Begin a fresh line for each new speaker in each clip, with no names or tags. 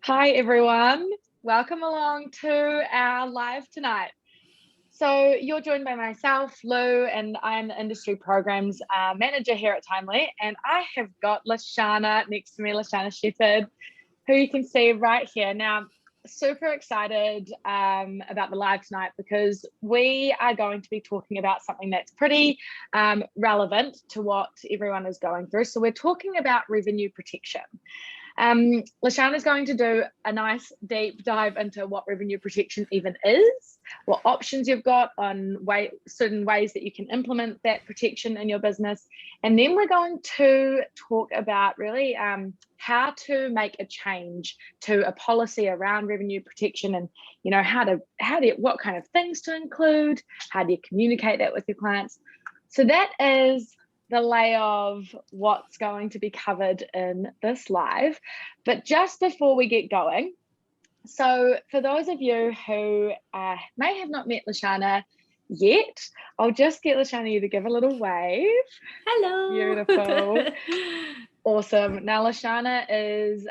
Hi, everyone. Welcome along to our live tonight. So, you're joined by myself, Lou, and I'm the industry programs manager here at Timely. And I have got Lashana next to me, Lashana Shepherd, who you can see right here. Now, super excited about the live tonight because we are going to be talking about something that's pretty relevant to what everyone is going through. So, we're talking about revenue protection. Lashana is going to do a nice deep dive into what revenue protection even is, what options you've got on certain ways that you can implement that protection in your business. And then we're going to talk about really how to make a change to a policy around revenue protection and, what kind of things to include, how do you communicate that with your clients. So that is the lay of what's going to be covered in this live. But just before we get going, so for those of you who may have not met Lashana yet, I'll just get Lashana to give a little wave.
Hello.
Beautiful. Awesome. Now, Lashana is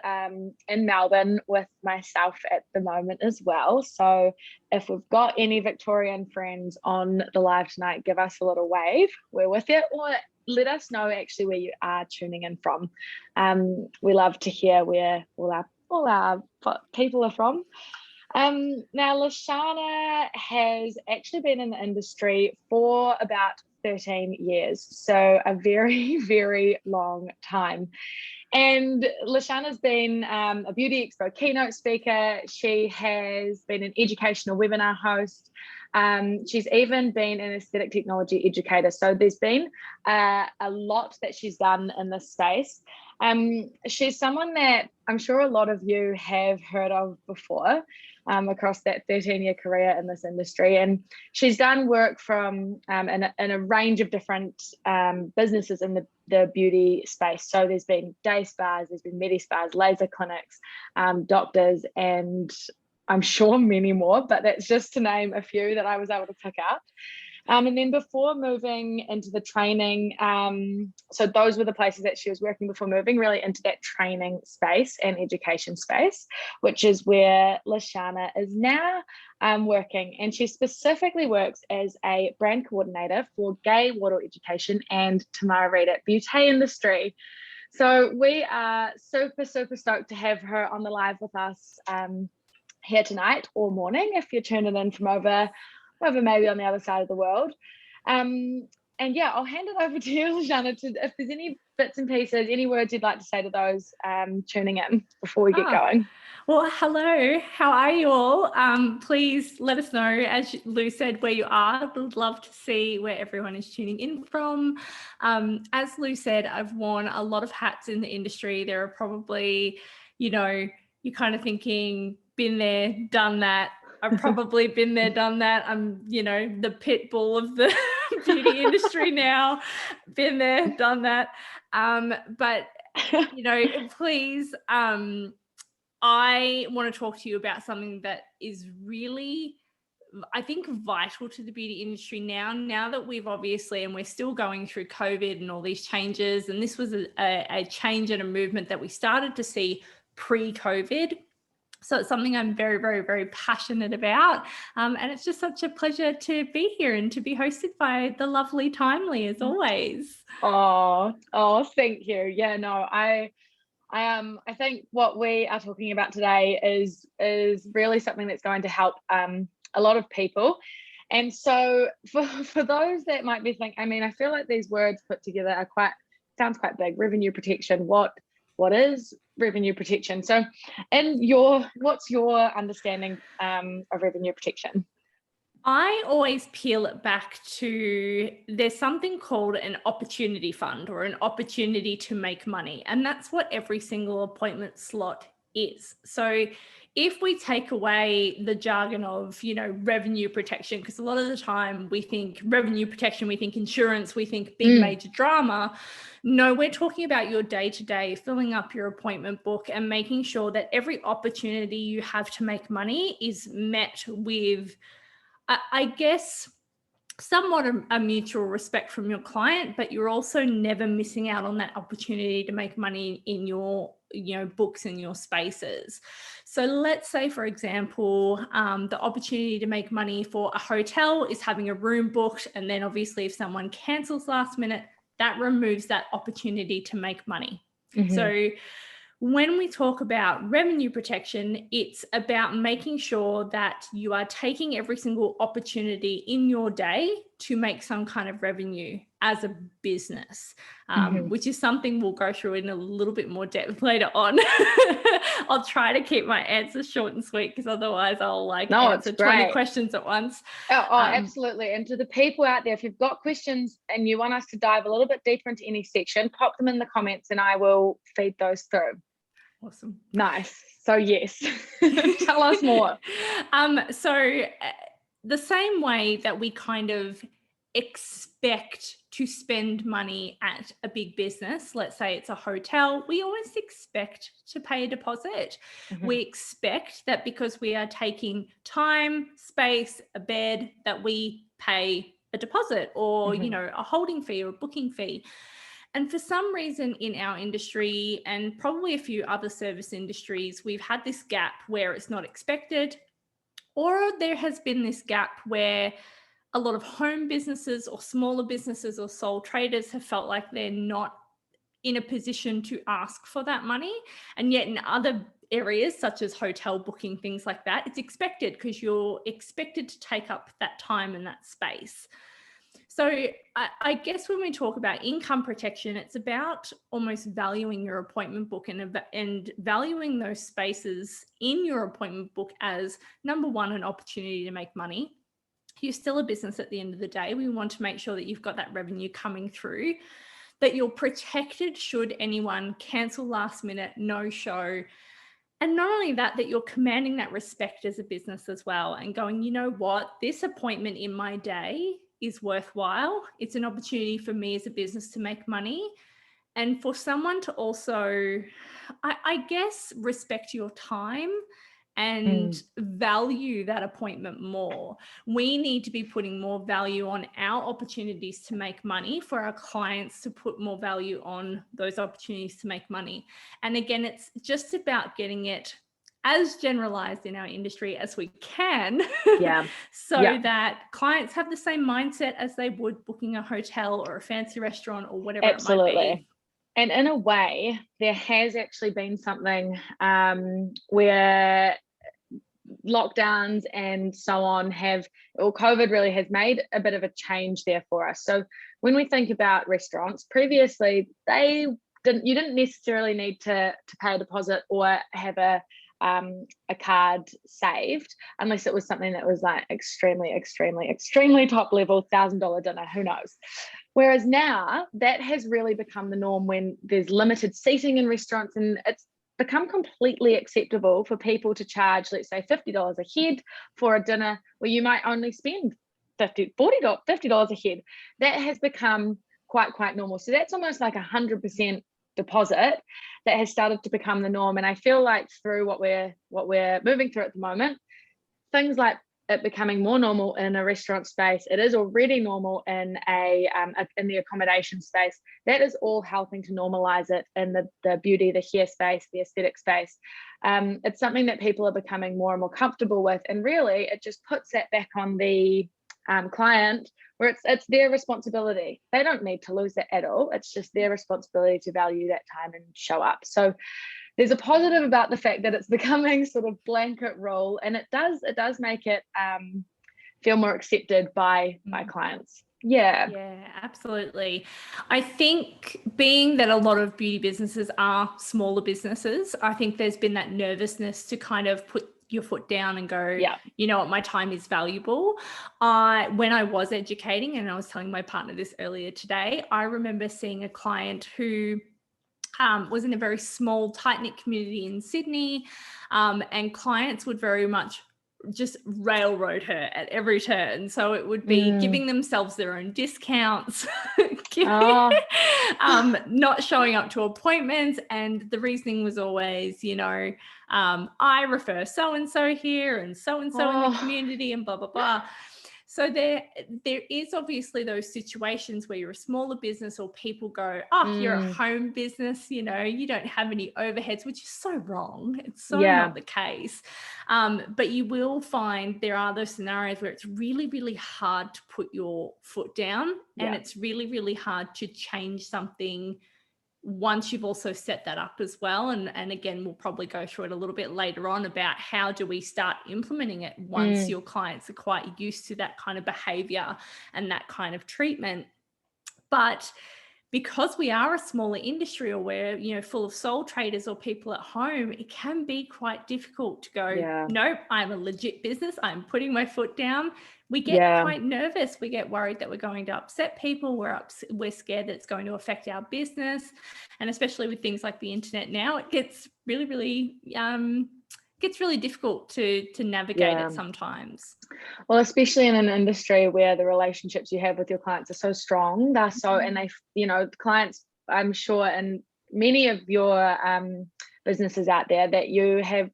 in Melbourne with myself at the moment as well. So if we've got any Victorian friends on the live tonight, give us a little wave. We're with you. Or let us know actually where you are tuning in from. We love to hear where all our people are from. Now, Lashana has actually been in the industry for about 13 years, so a very, very long time. And Lashana's been a Beauty Expo keynote speaker. She has been an educational webinar host. She's even been an aesthetic technology educator. So there's been a lot that she's done in this space. She's someone that I'm sure a lot of you have heard of before across that 13-year career in this industry. And she's done work from in a range of different businesses in the beauty space. So there's been day spas, there's been medi spas, laser clinics, doctors, and I'm sure many more, but that's just to name a few that I was able to pick out. And then before moving into the training, so those were the places that she was working before moving really into that training space and education space, which is where Lashana is now working. And she specifically works as a brand coordinator for Gay Waddle Education and Tamara Reid at Beauty Industry. So we are super, super stoked to have her on the live with us here tonight or morning if you're tuning in from over maybe on the other side of the world. And yeah, I'll hand it over to you, Lashana, if there's any bits and pieces, any words you'd like to say to those tuning in before we get going.
Well, hello, how are you all? Please let us know, as Lou said, where you are. We'd love to see where everyone is tuning in from. As Lou said, I've worn a lot of hats in the industry. There are probably, you're kind of thinking, been there, done that. I've probably been there, done that. I'm, the pit bull of the beauty industry now. Been there, done that. But, please, I want to talk to you about something that is really, I think, vital to the beauty industry now that we've obviously, and we're still going through COVID and all these changes. And this was a change and a movement that we started to see pre-COVID. So it's something I'm very, very, very passionate about. And it's just such a pleasure to be here and to be hosted by the lovely Timely as always.
Oh, thank you. Yeah, no, I think what we are talking about today is really something that's going to help a lot of people. And so for those that might be thinking, I feel like these words put together sounds quite big. Revenue protection. What is revenue protection? So what's your understanding of revenue protection?
I always peel it back to there's something called an opportunity fund or an opportunity to make money. And that's what every single appointment slot is. So if we take away the jargon of, revenue protection, because a lot of the time we think revenue protection, we think insurance, we think big major drama. No, we're talking about your day-to-day, filling up your appointment book and making sure that every opportunity you have to make money is met with, I guess, somewhat a mutual respect from your client, but you're also never missing out on that opportunity to make money in your books in your spaces. So let's say, for example, the opportunity to make money for a hotel is having a room booked. And then obviously if someone cancels last minute, that removes that opportunity to make money.
Mm-hmm.
So when we talk about revenue protection, it's about making sure that you are taking every single opportunity in your day to make some kind of revenue as a business, which is something we'll go through in a little bit more depth later on. I'll try to keep my answers short and sweet, because otherwise I'll answer 20 questions at once.
Absolutely. And to the people out there, if you've got questions and you want us to dive a little bit deeper into any section, pop them in the comments and I will feed those through.
Awesome.
Nice. So yes, tell us more.
So the same way that we kind of expect to spend money at a big business, let's say it's a hotel, we always expect to pay a deposit.
Mm-hmm.
We expect that because we are taking time, space, a bed, that we pay a deposit or, a holding fee or a booking fee. And for some reason in our industry, and probably a few other service industries, we've had this gap where it's not expected, or there has been this gap where a lot of home businesses or smaller businesses or sole traders have felt like they're not in a position to ask for that money. And yet in other areas, such as hotel booking, things like that, it's expected, because you're expected to take up that time and that space. So I guess when we talk about income protection, it's about almost valuing your appointment book and valuing those spaces in your appointment book as, number one, an opportunity to make money. You're still a business at the end of the day. We want to make sure that you've got that revenue coming through, that you're protected should anyone cancel last minute, no show. And not only that, that you're commanding that respect as a business as well and going, you know what, this appointment in my day is worthwhile. It's an opportunity for me as a business to make money. And for someone to also, I guess, respect your time and value that appointment more. We need to be putting more value on our opportunities to make money for our clients to put more value on those opportunities to make money. And again, it's just about getting it as generalized in our industry as we can, that clients have the same mindset as they would booking a hotel or a fancy restaurant or whatever it might be.
And in a way, there has actually been something where lockdowns and so on COVID really has made a bit of a change there for us. So when we think about restaurants, previously you didn't necessarily need to pay a deposit or have a card saved, unless it was something that was like extremely top level, $1,000 dinner, who knows. Whereas now that has really become the norm when there's limited seating in restaurants, and it's become completely acceptable for people to charge, let's say $50 a head for a dinner where you might only spend $50 a head. That has become quite normal. So that's almost like 100% deposit that has started to become the norm. And I feel like through what we're moving through at the moment, things like it becoming more normal in a restaurant space, it is already normal in in the accommodation space. That is all helping to normalize it in the beauty, the hair space, the aesthetic space. It's something that people are becoming more and more comfortable with, and really it just puts that back on the client, where it's their responsibility. They don't need to lose that at all. It's just their responsibility to value that time and show up. So there's a positive about the fact that it's becoming sort of blanket rule, and it does make it feel more accepted by clients.
Yeah, absolutely. I think being that a lot of beauty businesses are smaller businesses, I think there's been that nervousness to kind of put your foot down and go, you know what, my time is valuable. When I was educating, and I was telling my partner this earlier today, I remember seeing a client who was in a very small, tight-knit community in Sydney, and clients would very much just railroad her at every turn. So it would be giving themselves their own discounts, not showing up to appointments. And the reasoning was always, I refer so-and-so here and so-and-so in the community and blah, blah, blah. So there is obviously those situations where you're a smaller business or people go, oh, you're a home business, you know, you don't have any overheads, which is so wrong. It's so not the case. But you will find there are those scenarios where it's really, really hard to put your foot down, and it's really, really hard to change something once you've also set that up as well. And again, we'll probably go through it a little bit later on about how do we start implementing it once your clients are quite used to that kind of behavior and that kind of treatment. But because we are a smaller industry, or we're, you know, full of sole traders or people at home, it can be quite difficult to go, nope, I'm a legit business, I'm putting my foot down. We get quite nervous. We get worried that we're going to upset people. We're scared that it's going to affect our business. And especially with things like the internet now, it gets really, really difficult to navigate it sometimes.
Well, especially in an industry where the relationships you have with your clients are so strong, and they, you know, clients, I'm sure in many of your businesses out there, that you have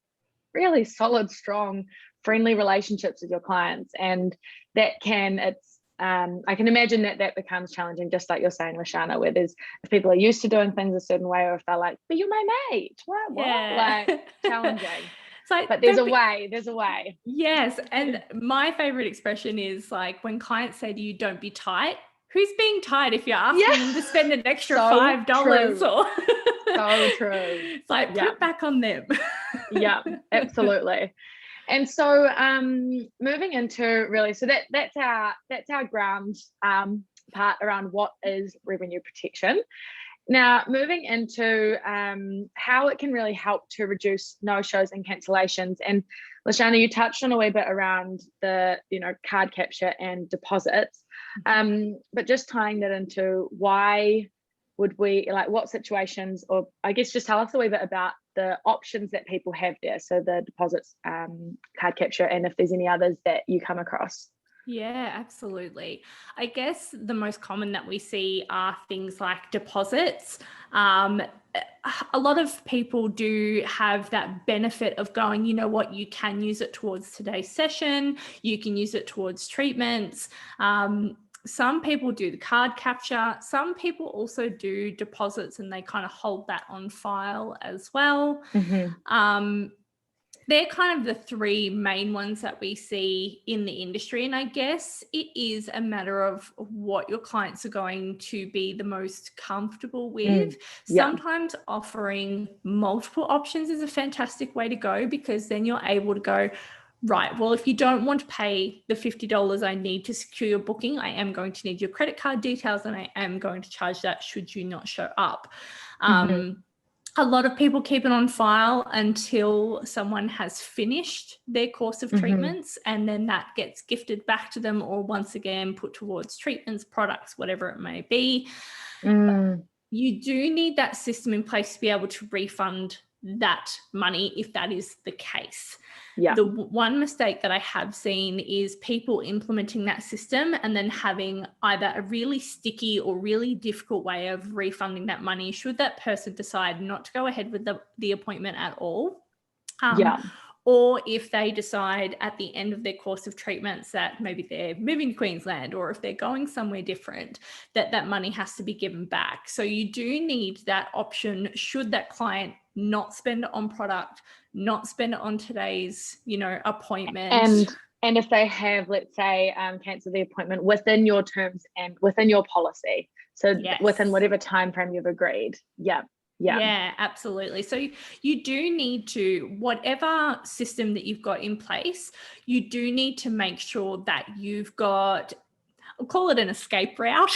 really solid, strong, friendly relationships with your clients, and that I can imagine that becomes challenging, just like you're saying, Lashana, where if people are used to doing things a certain way, or if they're like, but you're my mate, what? Like, challenging.
Like,
but there's a way.
Yes. And my favorite expression is like when clients say to you, don't be tight. Who's being tight if you're asking them to spend an extra $5?
True.
Or
so true.
It's like, put it back on them.
Yeah, absolutely. And so moving into really, so that's our ground part around what is revenue protection. Now, moving into how it can really help to reduce no-shows and cancellations. And Lashana, you touched on a wee bit around the, you know, card capture and deposits, but just tying that into why would we, like, what situations, or I guess just tell us a wee bit about the options that people have there. So the deposits, card capture, and if there's any others that you come across.
Yeah, absolutely. I guess the most common that we see are things like deposits. A lot of people do have that benefit of going, you know what, you can use it towards today's session, you can use it towards treatments. Some people do the card capture. Some people also do deposits, and they kind of hold that on file as well. They're kind of the three main ones that we see in the industry. And I guess it is a matter of what your clients are going to be the most comfortable with. Sometimes offering multiple options is a fantastic way to go, because then you're able to go, right, well, if you don't want to pay the $50 I need to secure your booking, I am going to need your credit card details, and I am going to charge that should you not show up. A lot of people keep it on file until someone has finished their course of treatments, and then that gets gifted back to them, or once again put towards treatments, products, whatever it may be. You do need that system in place to be able to refund that money if that is the case. The one mistake that I have seen is people implementing that system and then having either a really sticky or really difficult way of refunding that money should that person decide not to go ahead with the appointment at all. Or if they decide at the end of their course of treatments that maybe they're moving to Queensland, or if they're going somewhere different, that money has to be given back. So you do need that option should that client not spend it on product, not spend it on today's, you know, appointment.
And if they have, let's say, cancel the appointment within your terms and within your policy. So within whatever time frame you've agreed. Yeah, absolutely.
So you do need to, whatever system that you've got in place, you do need to make sure that you've got, I'll call it an escape route.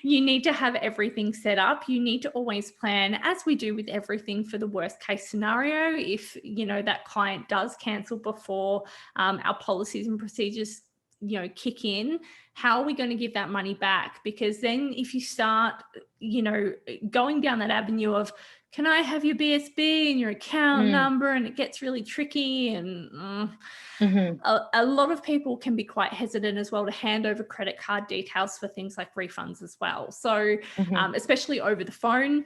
You need to have everything set up. You need to always plan, as we do with everything, for the worst case scenario. If, you know, that client does cancel before our policies and procedures, you know, kick in, how are we going to give that money back? Because then if you start, you know, going down that avenue of, can I have your BSB and your account number, and it gets really tricky, and a lot of people can be quite hesitant as well to hand over credit card details for things like refunds as well. So especially over the phone,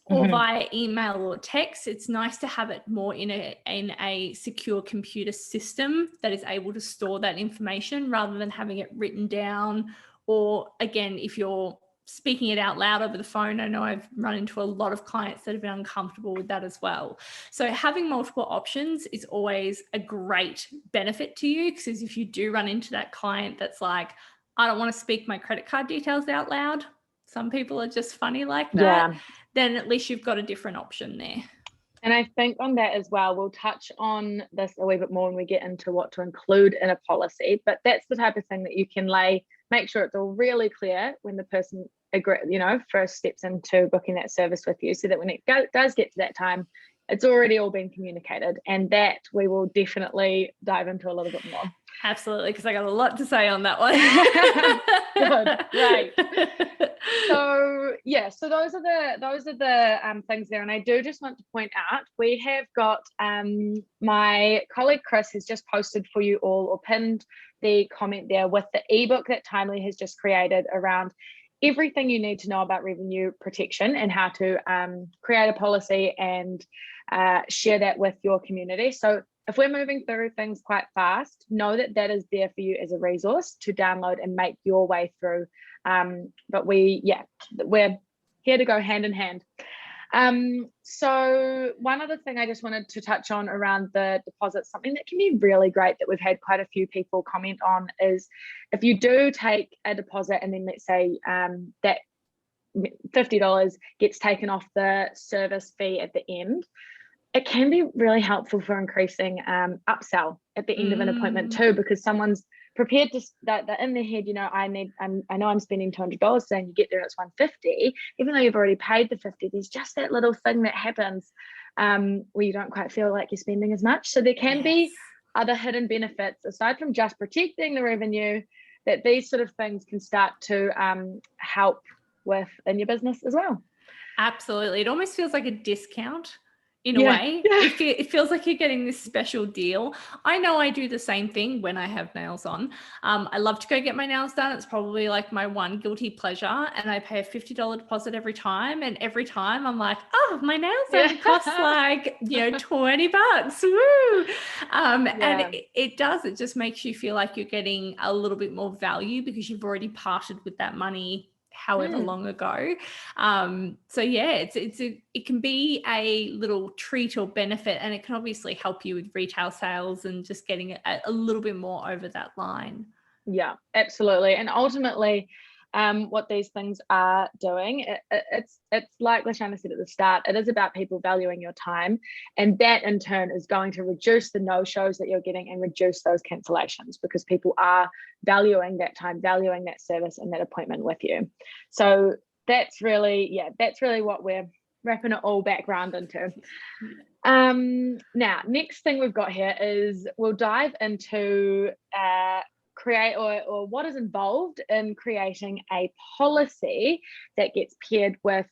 or via email or text. It's nice to have it more in a secure computer system that is able to store that information rather than having it written down. Or again, if you're speaking it out loud over the phone, I know I've run into a lot of clients that have been uncomfortable with that as well. So having multiple options is always a great benefit to you, because if you do run into that client that's like, I don't want to speak my credit card details out loud, some people are just funny like that, then at least you've got a different option there.
And I think on that as well, we'll touch on this a wee bit more when we get into what to include in a policy, but that's the type of thing that you can make sure it's all really clear when the person first steps into booking that service with you, so that when it does get to that time, it's already all been communicated, and that we will definitely dive into a little bit more.
Absolutely, because I got a lot to say on that one.
Good, right. So those are the things there, and I do just want to point out we have got my colleague Chris has just posted for you all, or pinned the comment there with the ebook that Timely has just created around everything you need to know about revenue protection and how to create a policy and share that with your community. So if we're moving through things quite fast, know that that is there for you as a resource to download and make your way through. But we're here to go hand in hand. So one other thing I just wanted to touch on around the deposits, something that can be really great that we've had quite a few people comment on, is if you do take a deposit and then let's say that $50 gets taken off the service fee at the end, it can be really helpful for increasing upsell at the end of an appointment too, because someone's prepared to that in their head, I know I'm spending $200, so you get there it's $150, even though you've already paid the $50. There's just that little thing that happens where you don't quite feel like you're spending as much. So there can be other hidden benefits aside from just protecting the revenue, that these sort of things can start to help with in your business as well.
Absolutely. It almost feels like a discount in a way. It feels like you're getting this special deal. I know I do the same thing when I have nails on. I love to go get my nails done. It's probably like my one guilty pleasure, and I pay a $50 deposit every time. And every time I'm like, oh, my nails only cost like, $20. Woo! And it does. It just makes you feel like you're getting a little bit more value because you've already parted with that money however long ago. It can be a little treat or benefit, and it can obviously help you with retail sales and just getting a little bit more over that line.
Yeah, absolutely. And ultimately, what these things are doing, it's like Lashana said at the start, it is about people valuing your time, and that in turn is going to reduce the no-shows that you're getting and reduce those cancellations, because people are valuing that time, valuing that service and that appointment with you. So that's really what we're wrapping it all back round into. Now, next thing we've got here is we'll dive into create or what is involved in creating a policy that gets paired with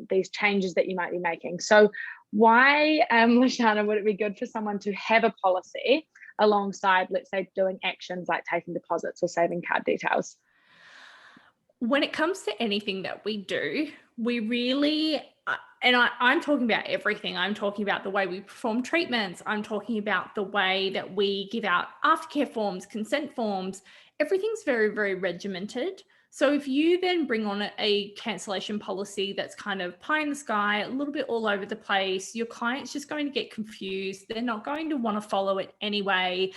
these changes that you might be making. So why, Lashana, would it be good for someone to have a policy alongside, let's say, doing actions like taking deposits or saving card details?
When it comes to anything that we do, we really, and I'm talking about everything. I'm talking about the way we perform treatments. I'm talking about the way that we give out aftercare forms, consent forms. Everything's very, very regimented. So if you then bring on a cancellation policy that's kind of pie in the sky, a little bit all over the place, your client's just going to get confused. They're not going to want to follow it anyway.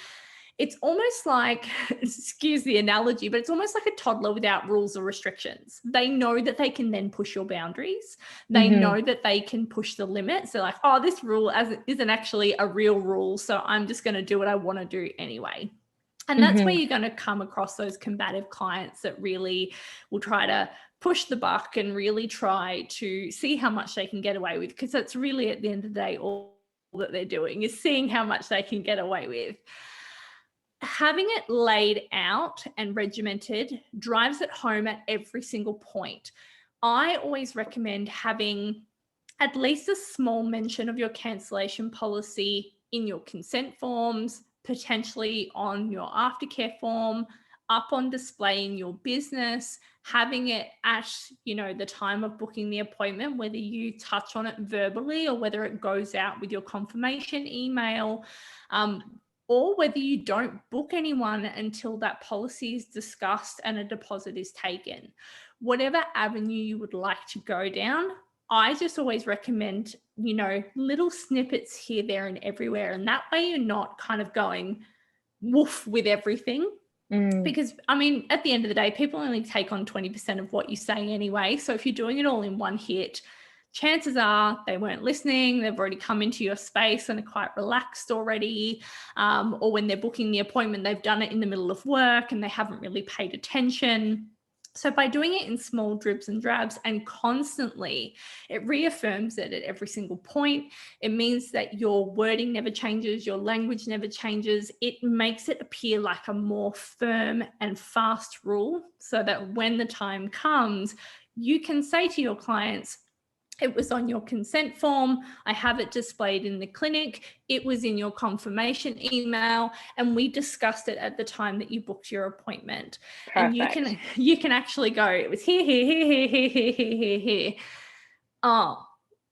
It's almost like, excuse the analogy, but it's almost like a toddler without rules or restrictions. They know that they can then push your boundaries. They know that they can push the limits. They're like, oh, this rule isn't actually a real rule, so I'm just going to do what I want to do anyway. And that's where you're going to come across those combative clients that really will try to push the buck and really try to see how much they can get away with, because that's really, at the end of the day, all that they're doing is seeing how much they can get away with. Having it laid out and regimented drives it home at every single point. I always recommend having at least a small mention of your cancellation policy in your consent forms, potentially on your aftercare form. up on display in your business, having it at, the time of booking the appointment, whether you touch on it verbally or whether it goes out with your confirmation email, or whether you don't book anyone until that policy is discussed and a deposit is taken. Whatever avenue you would like to go down, I just always recommend, little snippets here, there, and everywhere. And that way you're not kind of going woof with everything. Because, at the end of the day, people only take on 20% of what you say anyway. So if you're doing it all in one hit, chances are they weren't listening. They've already come into your space and are quite relaxed already. Or when they're booking the appointment, they've done it in the middle of work and they haven't really paid attention. So by doing it in small dribs and drabs and constantly, it reaffirms it at every single point. It means that your wording never changes, your language never changes. It makes it appear like a more firm and fast rule so that when the time comes, you can say to your clients, it was on your consent form. I have it displayed in the clinic. It was in your confirmation email, and we discussed it at the time that you booked your appointment.
Perfect.
And you can actually go, it was here, here, here, here, here, here, here, here. Oh,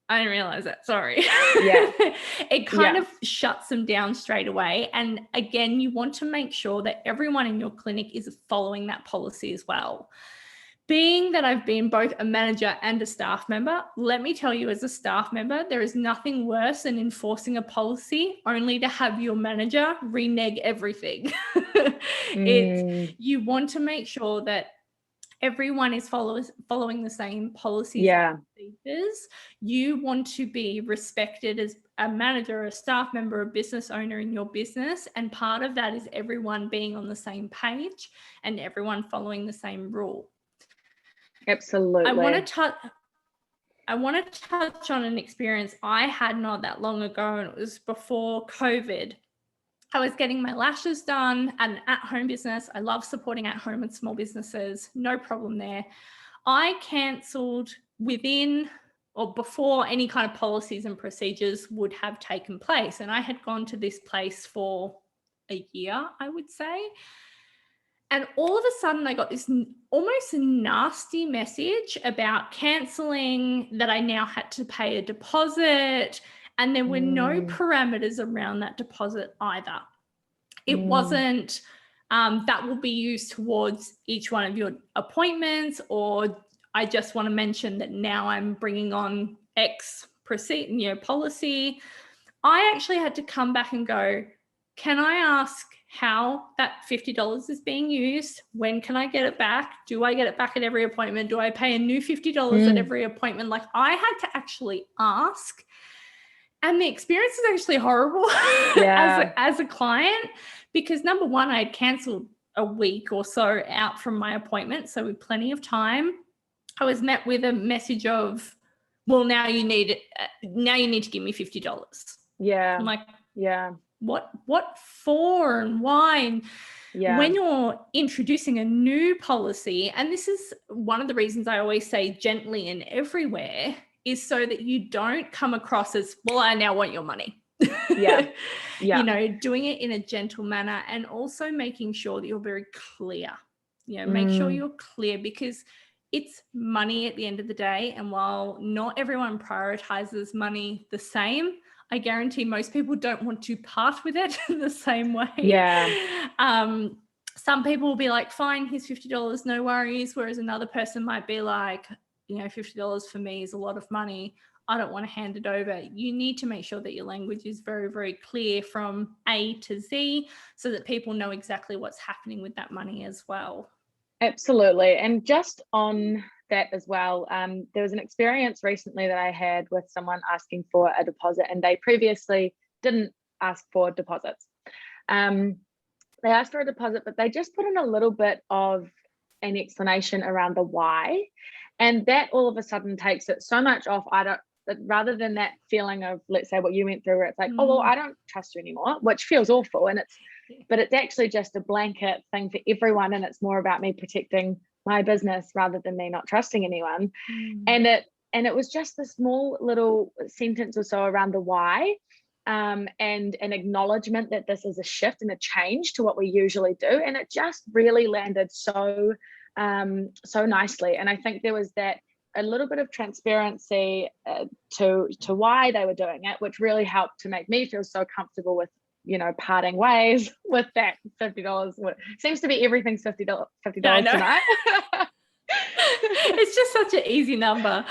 I didn't realize that. Sorry.
Yeah.
It kind of shuts them down straight away. And again, you want to make sure that everyone in your clinic is following that policy as well. Being that I've been both a manager and a staff member, let me tell you, as a staff member, there is nothing worse than enforcing a policy only to have your manager renege everything. You want to make sure that everyone is following the same policies and procedures. You want to be respected as a manager, a staff member, a business owner in your business. And part of that is everyone being on the same page and everyone following the same rule.
Absolutely.
I want to touch on an experience I had not that long ago, and it was before COVID. I was getting my lashes done at an at-home business. I love supporting at-home and small businesses. No problem there. I cancelled within or before any kind of policies and procedures would have taken place. And I had gone to this place for a year, I would say. And all of a sudden, I got this almost nasty message about cancelling, that I now had to pay a deposit, and there were no parameters around that deposit either. It wasn't that will be used towards each one of your appointments, or I just want to mention that now I'm bringing on X policy. I actually had to come back and go, can I ask how that $50 is being used? When can I get it back? Do I get it back at every appointment? Do I pay a new $50 at every appointment? Like, I had to actually ask. And the experience is actually horrible as a client, because number one, I had cancelled a week or so out from my appointment. So with plenty of time, I was met with a message of, well, now you need to give me $50.
Yeah.
I'm like, what for and why? And when you're introducing a new policy, and this is one of the reasons I always say gently and everywhere, is so that you don't come across as, well, I now want your money. Doing it in a gentle manner, and also making sure that you're very clear. Make sure you're clear, because it's money at the end of the day. And while not everyone prioritizes money the same, I guarantee most people don't want to part with it the same way. Some people will be like, fine, here's $50, no worries. Whereas another person might be like, $50 for me is a lot of money. I don't want to hand it over. You need to make sure that your language is very, very clear from A to Z, so that people know exactly what's happening with that money as well.
Absolutely. And just on that as well, there was an experience recently that I had with someone asking for a deposit, and they previously didn't ask for deposits. They asked for a deposit, but they just put in a little bit of an explanation around the why, and that all of a sudden takes it so much off. Rather than that feeling of, let's say what you went through, where it's like, oh, well, I don't trust you anymore, which feels awful, but it's actually just a blanket thing for everyone, and it's more about me protecting my business rather than me not trusting anyone. And it was just the small little sentence or so around the why, and an acknowledgement that this is a shift and a change to what we usually do. And it just really landed so nicely. And I think there was that a little bit of transparency to why they were doing it, which really helped to make me feel so comfortable with, parting ways with that $50. Seems to be everything's $50 tonight.
It's just such an easy number.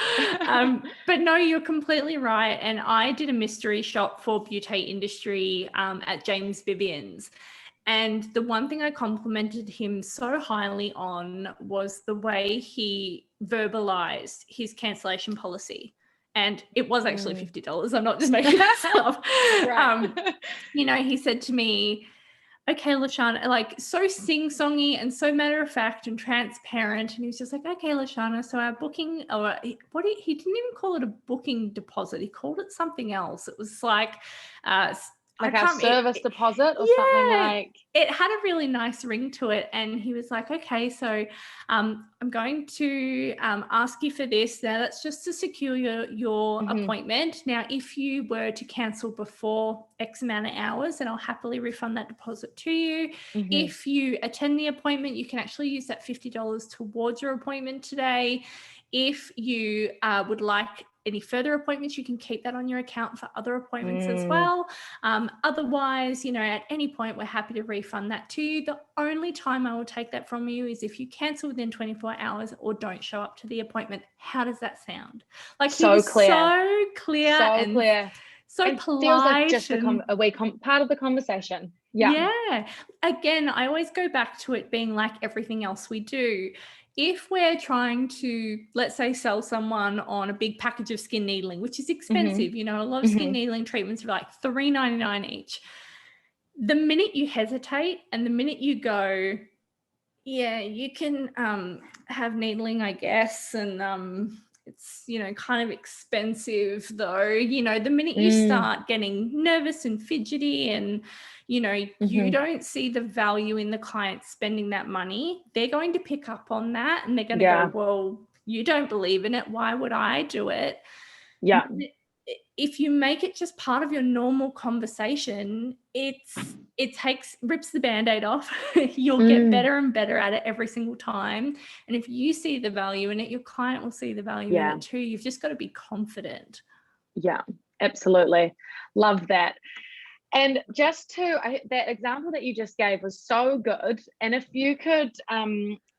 But no, you're completely right. And I did a mystery shop for beauty industry at James Vivian's. And the one thing I complimented him so highly on was the way he verbalized his cancellation policy. And it was actually $50. I'm not just making this up. Right. He said to me, okay, Lashana, like so sing-songy and so matter-of-fact and transparent. And he was just like, okay, Lashana, so our booking, he didn't even call it a booking deposit. He called it something else. It was like
our service deposit or something like.
It had a really nice ring to it. And he was like, okay, so I'm going to ask you for this. Now that's just to secure your appointment. Now, if you were to cancel before X amount of hours, then I'll happily refund that deposit to you. If you attend the appointment, you can actually use that $50 towards your appointment today. If you would like any further appointments, you can keep that on your account for other appointments as well. Otherwise, at any point, we're happy to refund that to you. The only time I will take that from you is if you cancel within 24 hours or don't show up to the appointment. How does that sound? Like
so
he was
clear.
So clear. So
it
polite.
Feels like just a wee part of the conversation.
Yeah. Again, I always go back to it being like everything else we do. If we're trying to, let's say, sell someone on a big package of skin needling, which is expensive, a lot of skin needling treatments are like $3.99 each. The minute you hesitate and the minute you go, yeah, you can have needling, I guess, and it's, kind of expensive though, the minute you start getting nervous and fidgety and, you don't see the value in the client spending that money, they're going to pick up on that and they're going to go, well, you don't believe in it. Why would I do it?
Yeah.
If you make it just part of your normal conversation, rips the Band-Aid off. You'll get better and better at it every single time. And if you see the value in it, your client will see the value in it too. You've just got to be confident.
Yeah, absolutely. Love that. And just that example that you just gave was so good. And if you could,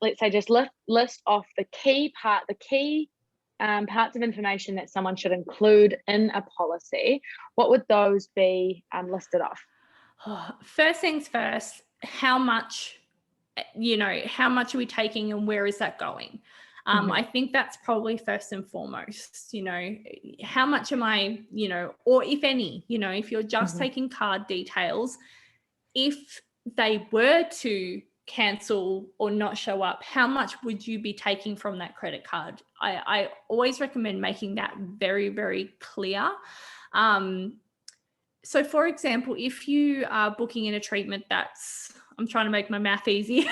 let's say, just list off the key parts of information that someone should include in a policy, what would those be listed off?
First things first, how much are we taking and where is that going? I think that's probably first and foremost, how much am I, or if any, if you're just taking card details, if they were to cancel or not show up, how much would you be taking from that credit card? I always recommend making that very, very clear. So for example, if you are booking in a treatment that's, I'm trying to make my math easy,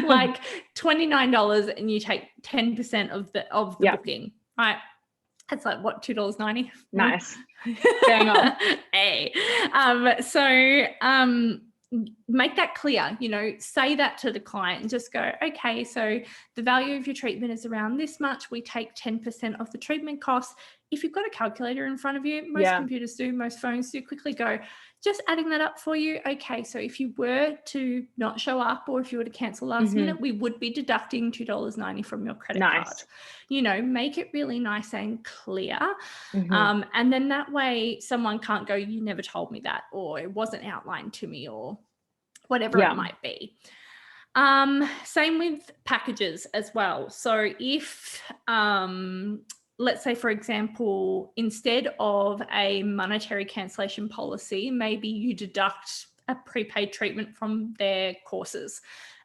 like $29 and you take 10% of the booking, right? That's like what, $2.90?
Nice. Bang on.
Hey. Make that clear, say that to the client and just go, okay, so the value of your treatment is around this much. We take 10% of the treatment costs. If you've got a calculator in front of you, most computers do, most phones do, quickly go, just adding that up for you. Okay, so if you were to not show up or if you were to cancel last minute, we would be deducting $2.90 from your credit card. Make it really nice and clear. And then that way someone can't go, you never told me that, or it wasn't outlined to me, or whatever it might be. Same with packages as well. So if, let's say, for example, instead of a monetary cancellation policy, maybe you deduct a prepaid treatment from their courses.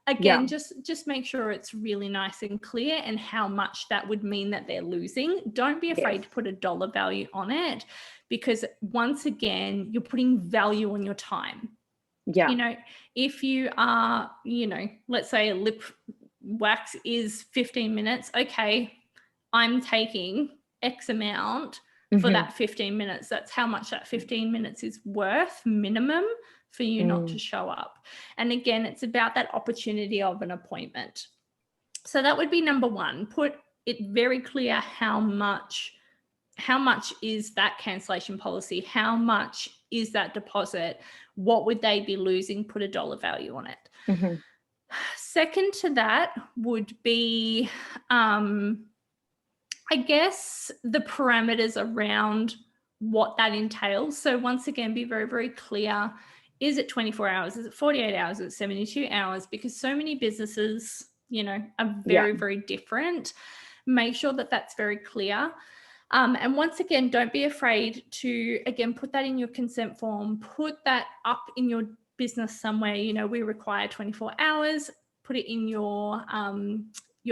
Again, just make sure it's really nice and clear and how much that would mean that they're losing. Don't be afraid to put a dollar value on it, because once again, you're putting value on your time. If you are, let's say a lip wax is 15 minutes. Okay, I'm taking X amount for that 15 minutes. That's how much that 15 minutes is worth minimum for you not to show up. And again, it's about that opportunity of an appointment. So that would be number one. Put it very clear how much is that cancellation policy? How much is that deposit? What would they be losing? Put a dollar value on it. Second to that would be, I guess, the parameters around what that entails. So once again, be very, very clear. Is it 24 hours? Is it 48 hours? Is it 72 hours? Because so many businesses, are very, very different. Make sure that that's very clear. And once again, don't be afraid to, again, put that in your consent form, put that up in your business somewhere. We require 24 hours, put it in your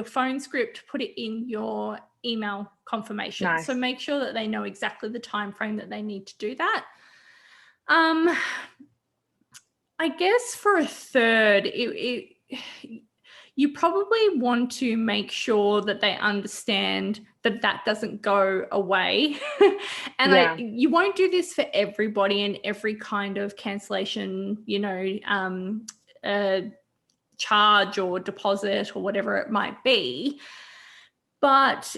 phone script, put it in your email confirmation.
Nice.
So make sure that they know exactly the time frame that they need to do that. I guess for a third, you probably want to make sure that they understand that that doesn't go away. And you won't do this for everybody and every kind of cancellation, charge or deposit or whatever it might be. But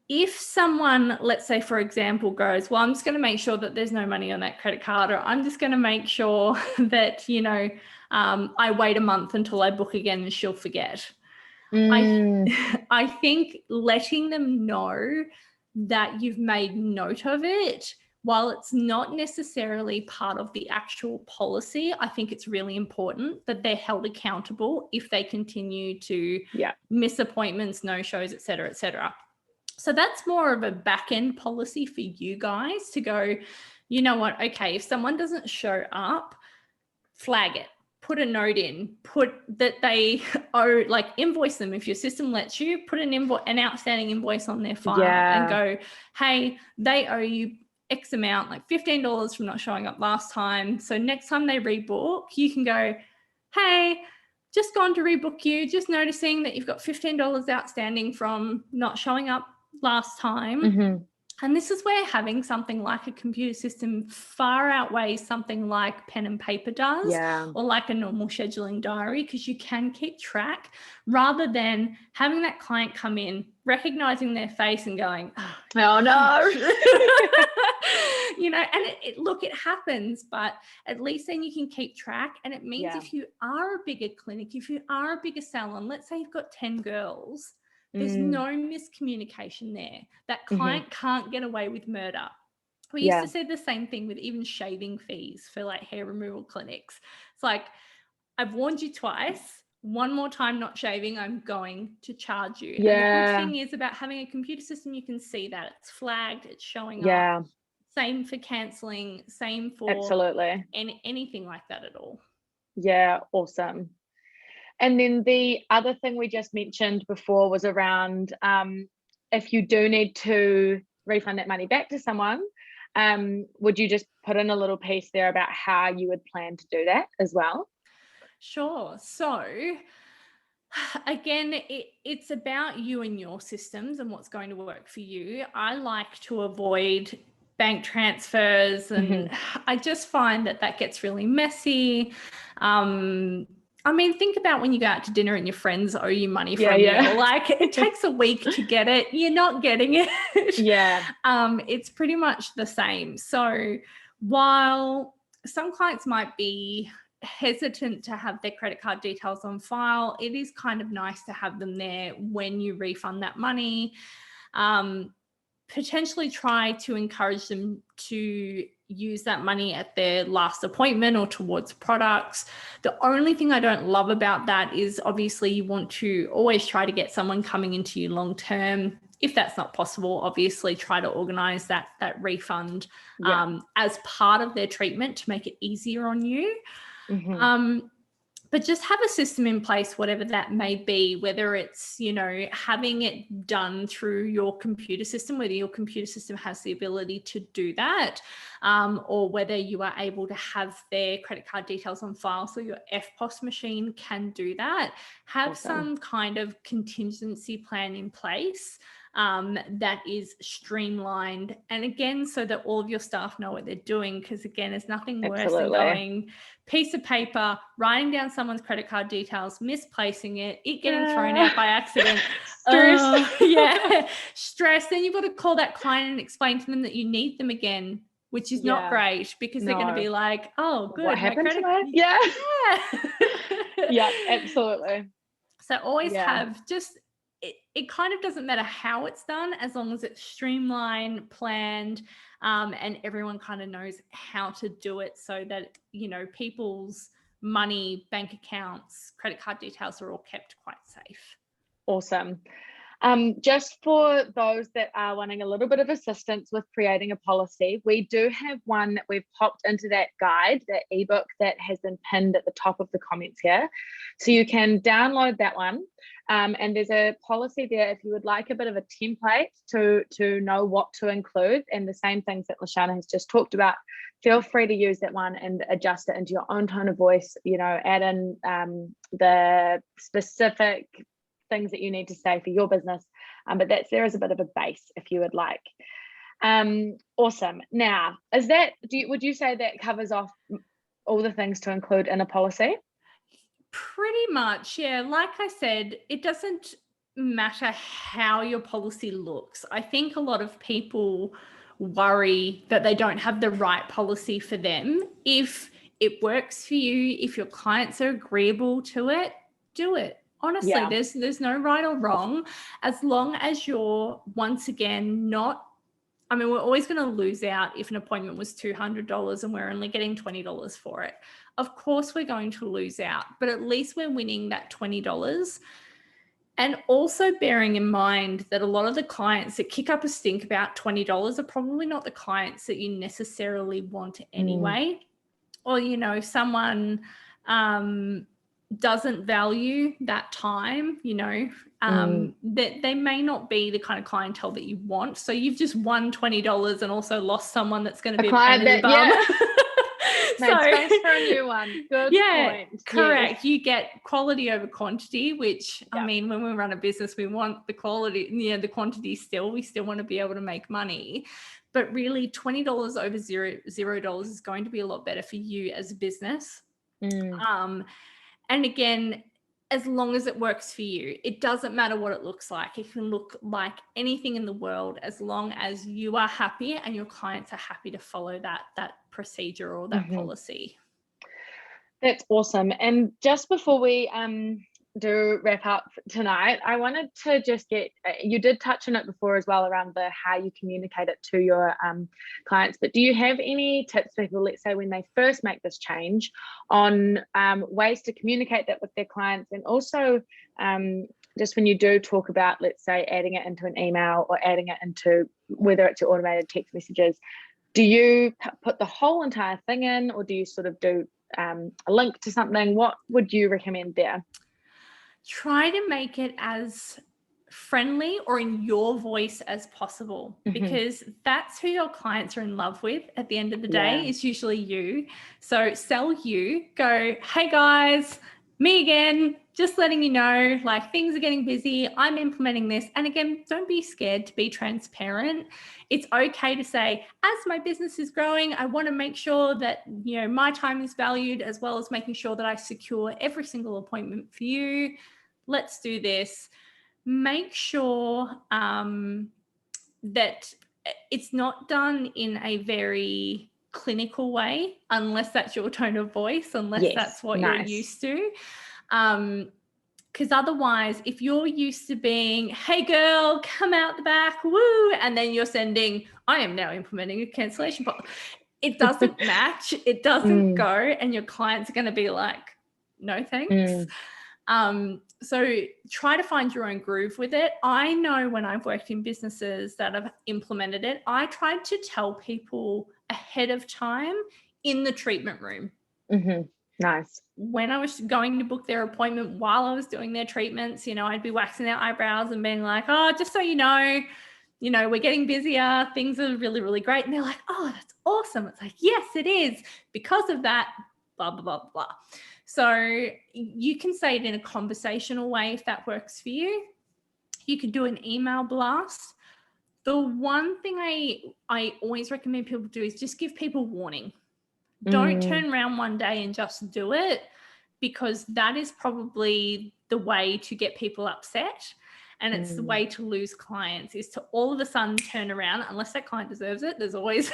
if someone, let's say, for example, goes, well, I'm just going to make sure that there's no money on that credit card, or I'm just going to make sure that, I wait a month until I book again and she'll forget. I think letting them know that you've made note of it, while it's not necessarily part of the actual policy, I think it's really important that they're held accountable if they continue to miss appointments, no shows, et cetera, et cetera. So that's more of a back end policy for you guys to go, you know what, okay, if someone doesn't show up, flag it, put a note in, put that they owe, like invoice them. If your system lets you, put an outstanding invoice on their file and go, hey, they owe you X amount, like $15 from not showing up last time. So next time they rebook, you can go, hey, just gone to rebook you, just noticing that you've got $15 outstanding from not showing up last time. And this is where having something like a computer system far outweighs something like pen and paper does, or like a normal scheduling diary, because you can keep track rather than having that client come in, recognizing their face and going,
oh no.
And look, it happens, but at least then you can keep track. And it means if you are a bigger clinic, if you are a bigger salon, let's say you've got 10 girls, there's no miscommunication there. That client can't get away with murder. We used to say the same thing with even shaving fees for like hair removal clinics. It's like, I've warned you twice. One more time not shaving, I'm going to charge you. And the good thing is about having a computer system, you can see that it's flagged, it's showing up. Same for cancelling, same for anything like that at all.
Yeah, awesome. And then the other thing we just mentioned before was around if you do need to refund that money back to someone, would you just put in a little piece there about how you would plan to do that as well?
Sure. So again, it's about you and your systems and what's going to work for you. I like to avoid bank transfers, and I just find that gets really messy. I mean, think about when you go out to dinner and your friends owe you money for a meal. Like, it takes a week to get it. You're not getting it. It's pretty much the same. So while some clients might be hesitant to have their credit card details on file, it is kind of nice to have them there when you refund that money. Potentially try to encourage them to use that money at their last appointment or towards products. The only thing I don't love about that is obviously you want to always try to get someone coming into you long term. If that's not possible, obviously try to organize that refund as part of their treatment to make it easier on you. But just have a system in place, whatever that may be, whether it's, having it done through your computer system, whether your computer system has the ability to do that, or whether you are able to have their credit card details on file so your FPOS machine can do that. Have some kind of contingency plan in place. that is streamlined. And again, so that all of your staff know what they're doing, because again, there's nothing worse than going piece of paper, writing down someone's credit card details, misplacing it getting thrown out by accident.
Stress.
Stress. Then you've got to call that client and explain to them that you need them again, which is not great, because they're going to be like, oh, good.
What happened to it? Yeah. Yeah, absolutely.
So always have just, it kind of doesn't matter how it's done, as long as it's streamlined, planned, and everyone kind of knows how to do it, so that, you know, people's money, bank accounts, credit card details are all kept quite safe.
Awesome. Just for those that are wanting a little bit of assistance with creating a policy, we do have one that we've popped into that guide, that ebook that has been pinned at the top of the comments here. So you can download that one. And there's a policy there if you would like a bit of a template to know what to include, and the same things that Lashana has just talked about. Feel free to use that one and adjust it into your own tone of voice, you know, add in the specific things that you need to say for your business, but there is a bit of a base if you would like. Awesome. Now, would you say that covers off all the things to include in a policy?
Pretty much, yeah. Like I said, it doesn't matter how your policy looks. I think a lot of people worry that they don't have the right policy for them. If it works for you, if your clients are agreeable to it, do it. Honestly, there's no right or wrong, as long as you're, once again, not, I mean, we're always going to lose out if an appointment was $200 and we're only getting $20 for it. Of course, we're going to lose out, but at least we're winning that $20. And also bearing in mind that a lot of the clients that kick up a stink about $20 are probably not the clients that you necessarily want anyway. Or, you know, if someone doesn't value that time, you know, that they may not be the kind of clientele that you want. So you've just won $20 and also lost someone that's going to be a pain in the bum.
Made space for a new one. Good point.
Correct. Yes. You get quality over quantity, which I mean, when we run a business, we want the quality, the quantity still. We still want to be able to make money. But really, $20 over $0 is going to be a lot better for you as a business. And again, as long as it works for you, it doesn't matter what it looks like. It can look like anything in the world, as long as you are happy and your clients are happy to follow that procedure or that policy.
That's awesome. And just before we do wrap up tonight, I wanted to just get, you did touch on it before as well, around how you communicate it to your clients, but do you have any tips for people, let's say when they first make this change, on ways to communicate that with their clients? And also just when you do talk about, let's say, adding it into an email or adding it into, whether it's your automated text messages, do you put the whole entire thing in, or do you sort of do a link to something? What would you recommend there?
Try to make it as friendly or in your voice as possible, because that's who your clients are in love with at the end of the day. It's usually you. So sell you. Go, hey guys, me again, just letting you know, like, things are getting busy. I'm implementing this. And again, don't be scared to be transparent. It's okay to say, as my business is growing, I want to make sure that, you know, my time is valued, as well as making sure that I secure every single appointment for you. Let's do this. Make sure that it's not done in a very clinical way, unless that's your tone of voice, unless that's what you're used to. Because otherwise, if you're used to being, hey girl, come out the back, woo, and then you're sending, I am now implementing a cancellation policy, it doesn't match, it doesn't go, and your clients are going to be like, no thanks. So try to find your own groove with it. I know when I've worked in businesses that have implemented it, I tried to tell people ahead of time in the treatment room.
Nice.
When I was going to book their appointment, while I was doing their treatments, you know, I'd be waxing their eyebrows and being like, oh, just so you know, we're getting busier. Things are really, really great. And they're like, oh, that's awesome. It's like, yes, it is. Because of that, blah, blah, blah, blah. So you can say it in a conversational way if that works for you. you could do an email blast. The one thing I always recommend people do is just give people warning. Don't turn around one day and just do it, because that is probably the way to get people upset. And it's the way to lose clients, is to all of a sudden turn around, unless that client deserves it. There's always,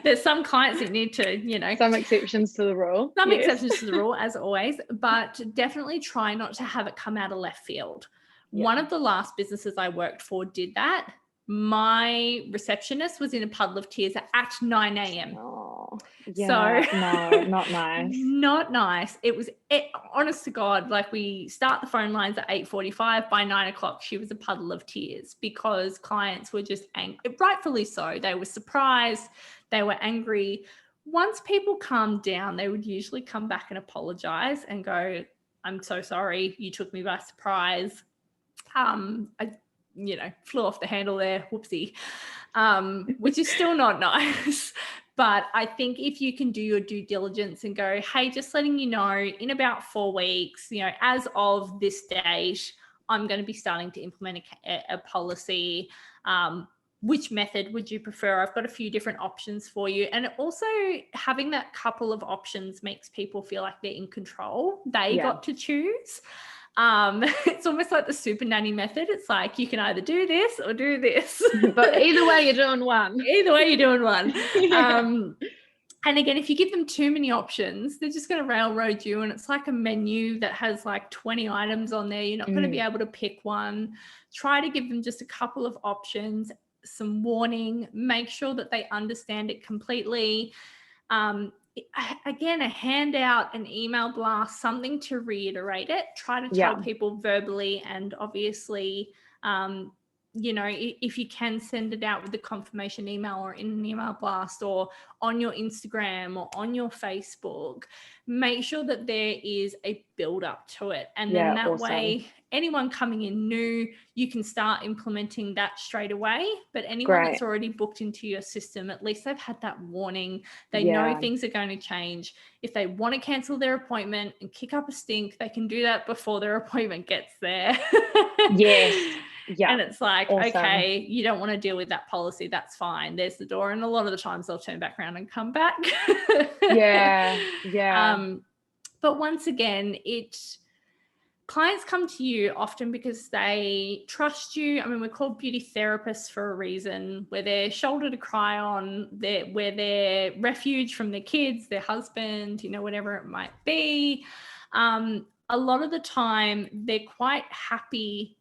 there's some clients that need to, you know.
Some exceptions to the rule.
Some exceptions to the rule, as always, but definitely try not to have it come out of left field. Yeah. One of the last businesses I worked for did that. My receptionist was in a puddle of tears at 9 a.m.
Oh, yeah, so no, not nice.
Not nice. Honest to God, like, we start the phone lines at 8:45. By 9 o'clock, she was a puddle of tears, because clients were just angry, rightfully so. They were surprised. They were angry. Once people calmed down, they would usually come back and apologize and go, "I'm so sorry. You took me by surprise. I flew off the handle there, whoopsie," which is still not nice. But I think if you can do your due diligence and go, "Hey, just letting you know, in about 4 weeks, as of this date, I'm going to be starting to implement a policy. Which method would you prefer? I've got a few different options for you." And also, having that couple of options makes people feel like they're in control. They got to choose. It's almost like the super nanny method. It's like, you can either do this or do this.
But either way, you're doing one.
And again, if you give them too many options, they're just going to railroad you. And it's like a menu that has like 20 items on there. You're not going to be able to pick one. Try to give them just a couple of options, some warning, make sure that they understand it completely. Again, a handout, an email blast, something to reiterate it. Try to tell people verbally, and obviously, if you can, send it out with a confirmation email or in an email blast or on your Instagram or on your Facebook. Make sure that there is a build up to it. And then that way, anyone coming in new, you can start implementing that straight away. But anyone that's already booked into your system, at least they've had that warning. They know things are going to change. If they want to cancel their appointment and kick up a stink, they can do that before their appointment gets there.
Yes. Yeah.
And it's like, okay, you don't want to deal with that policy. That's fine. There's the door. And a lot of the times they'll turn back around and come back. But once again, clients come to you often because they trust you. I mean, we're called beauty therapists for a reason. We're their shoulder to cry on. We're their refuge from their kids, their husband, whatever it might be. A lot of the time, they're quite happy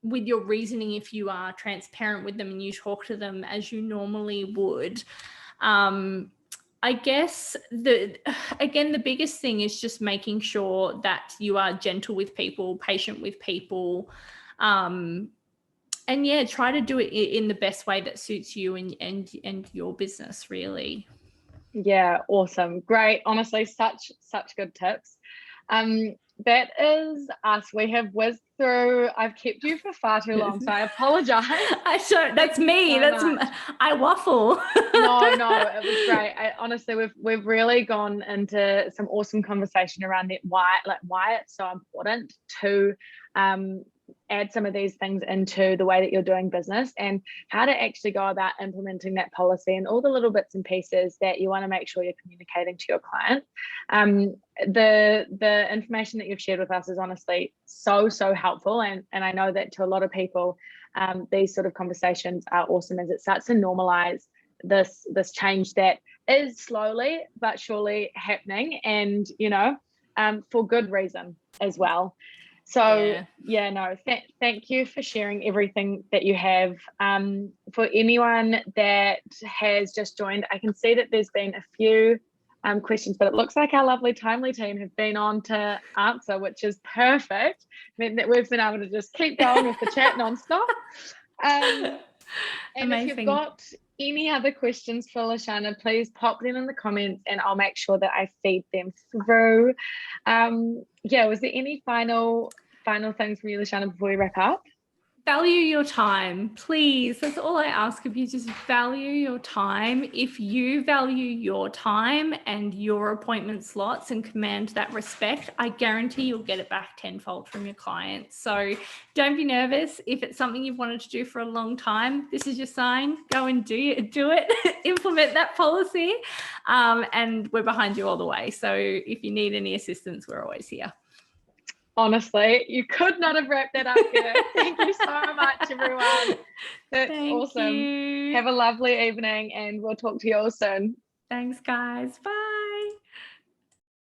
with your reasoning if you are transparent with them and you talk to them as you normally would. I guess the biggest thing is just making sure that you are gentle with people, patient with people, and try to do it in the best way that suits you and your business, really.
Yeah, awesome. Great. Honestly, such good tips. That is us. We have whizzed through. I've kept you for far too long, so I apologize.
That's me. I waffle.
No, it was great. Honestly, we've really gone into some awesome conversation around that, why it's so important to add some of these things into the way that you're doing business, and how to actually go about implementing that policy, and all the little bits and pieces that you want to make sure you're communicating to your client. The information that you've shared with us is honestly so helpful, and I know that to a lot of people, these sort of conversations are awesome, as it starts to normalize this change that is slowly but surely happening, and for good reason as well. So thank you for sharing everything that you have. For anyone that has just joined, I can see that there's been a few questions, but it looks like our lovely Timely team have been on to answer, which is perfect. I mean, that we've been able to just keep going with the chat nonstop. And
amazing.
If you've got any other questions for Lashana, please pop them in the comments and I'll make sure that I feed them through. Was there any final things from you, Lashana, before we wrap up?
value your time, please. That's all I ask of you. Just value your time. If you value your time and your appointment slots and command that respect, I guarantee you'll get it back tenfold from your clients. So don't be nervous. If it's something you've wanted to do for a long time, this is your sign. Go and do it, implement that policy. And we're behind you all the way. So if you need any assistance, we're always here.
Honestly, you could not have wrapped that up better. Thank you so much, everyone. That's
Thank
awesome.
you.
Have a lovely evening, and we'll talk to you all soon.
Thanks, guys. Bye.